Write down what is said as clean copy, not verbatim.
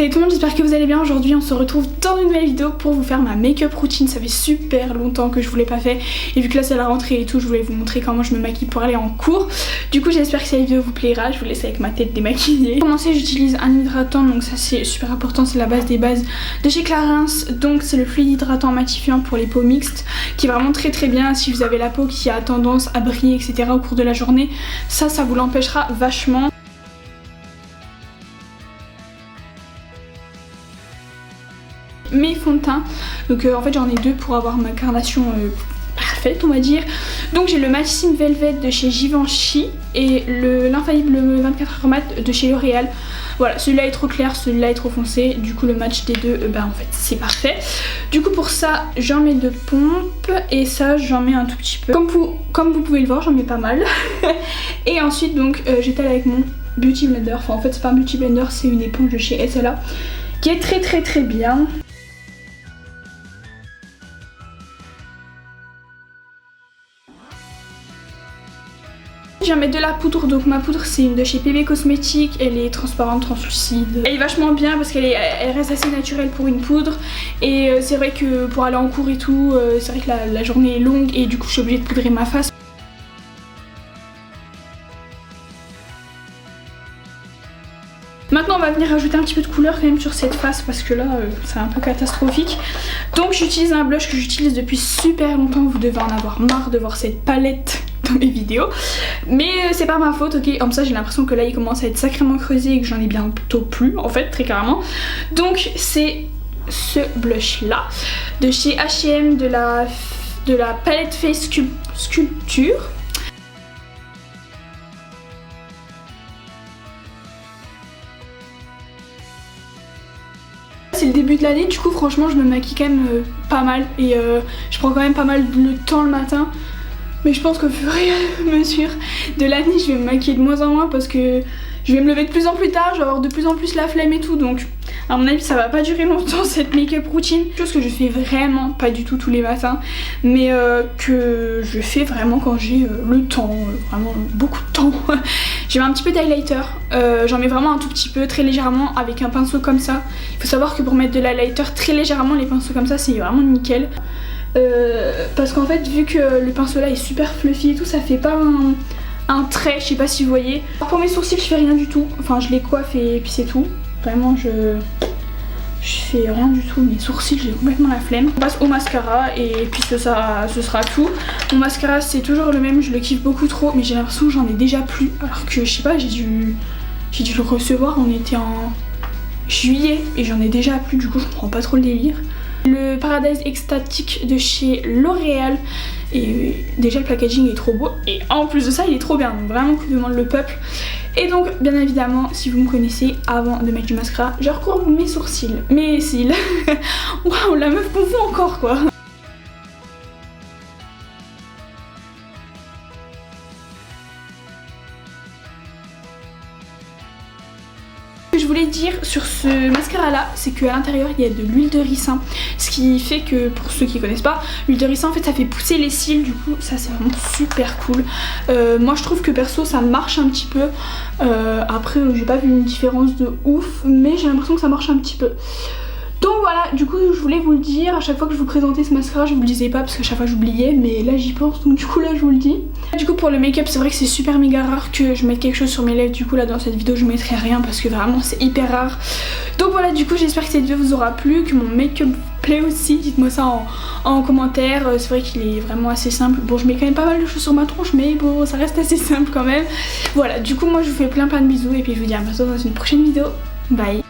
Salut tout le monde, j'espère que vous allez bien. Aujourd'hui on se retrouve dans une nouvelle vidéo pour vous faire ma make-up routine. Ça fait super longtemps que je vous l'ai pas fait et vu que là c'est la rentrée et tout, je voulais vous montrer comment je me maquille pour aller en cours. Du coup j'espère que cette vidéo vous plaira. Je vous laisse avec ma tête démaquillée. Pour commencer j'utilise un hydratant, donc ça c'est super important, c'est la base des bases de chez Clarins. Donc c'est le fluide hydratant matifiant pour les peaux mixtes qui est vraiment très bien si vous avez la peau qui a tendance à briller etc au cours de la journée. Ça vous l'empêchera vachement. Mes fonds de teint, donc en fait j'en ai deux pour avoir ma carnation parfaite on va dire. Donc j'ai le Maxime Velvet de chez Givenchy et l'infaillible 24h mat de chez L'Oréal. Voilà, celui-là est trop clair, celui-là est trop foncé, du coup le match des deux en fait c'est parfait. Du coup pour ça j'en mets deux pompes et ça j'en mets un tout petit peu. Comme vous pouvez le voir j'en mets pas mal. Et ensuite donc j'étale avec mon Beauty Blender, enfin en fait c'est pas un Beauty Blender, c'est une éponge de chez SLA qui est très bien. Je viens mettre de la poudre, donc ma poudre c'est une de chez PB Cosmétiques, elle est transparente, translucide. Elle est vachement bien parce qu'elle reste assez naturelle pour une poudre et c'est vrai que pour aller en cours et tout, c'est vrai que la journée est longue et du coup je suis obligée de poudrer ma face. Maintenant on va venir rajouter un petit peu de couleur quand même sur cette face parce que là c'est un peu catastrophique. Donc j'utilise un blush que j'utilise depuis super longtemps, vous devez en avoir marre de voir cette palette dans mes vidéos. Mais c'est pas ma faute, ok, comme ça j'ai l'impression que là il commence à être sacrément creusé et que j'en ai bientôt plus en fait, très carrément. Donc c'est ce blush là de chez H&M de la palette Face Sculpture. C'est le début de l'année, du coup franchement je me maquille quand même pas mal et je prends quand même pas mal de temps le matin. Mais je pense qu'au fur et à mesure de l'année je vais me maquiller de moins en moins parce que je vais me lever de plus en plus tard, je vais avoir de plus en plus la flemme et tout, donc à mon avis ça va pas durer longtemps cette make-up routine. Chose que je fais vraiment pas du tout tous les matins, mais que je fais vraiment quand j'ai le temps, vraiment beaucoup de temps. Je mets un petit peu d'highlighter, j'en mets vraiment un tout petit peu, très légèrement avec un pinceau comme ça. Il faut savoir que pour mettre de l'highlighter très légèrement, les pinceaux comme ça c'est vraiment nickel. Parce qu'en fait vu que le pinceau là est super fluffy et tout, ça fait pas un trait, je sais pas si vous voyez. Alors pour mes sourcils je fais rien du tout, enfin je les coiffe et puis c'est tout. Vraiment je fais rien du tout, mes sourcils j'ai complètement la flemme. On passe au mascara et puis ce sera tout. Mon mascara c'est toujours le même, je le kiffe beaucoup trop mais j'ai l'impression que j'en ai déjà plus. Alors que je sais pas, j'ai dû le recevoir, on était en juillet et j'en ai déjà plus, du coup je comprends pas trop le délire. Le Paradise Extatique de chez L'Oréal et déjà le packaging est trop beau et en plus de ça il est trop bien, donc vraiment coup de demande le peuple. Et donc bien évidemment si vous me connaissez, avant de mettre du mascara je recourbe mes sourcils, mes cils. Waouh, la meuf confond encore quoi. Je voulais dire sur ce mascara là, c'est qu'à l'intérieur il y a de l'huile de ricin, ce qui fait que pour ceux qui connaissent pas, l'huile de ricin en fait ça fait pousser les cils, du coup ça c'est vraiment super cool. Moi je trouve que perso ça marche un petit peu, après j'ai pas vu une différence de ouf mais j'ai l'impression que ça marche un petit peu. Donc voilà, du coup je voulais vous le dire, à chaque fois que je vous présentais ce mascara je vous le disais pas parce qu'à chaque fois j'oubliais, mais là j'y pense donc du coup là je vous le dis. Du coup pour le make-up c'est vrai que c'est super méga rare que je mette quelque chose sur mes lèvres, du coup là dans cette vidéo je mettrai rien parce que vraiment c'est hyper rare. Donc voilà, du coup j'espère que cette vidéo vous aura plu, que mon make-up plaît aussi, dites-moi ça en commentaire. C'est vrai qu'il est vraiment assez simple, bon je mets quand même pas mal de choses sur ma tronche mais bon ça reste assez simple quand même. Voilà, du coup moi je vous fais plein de bisous et puis je vous dis à bientôt dans une prochaine vidéo, bye.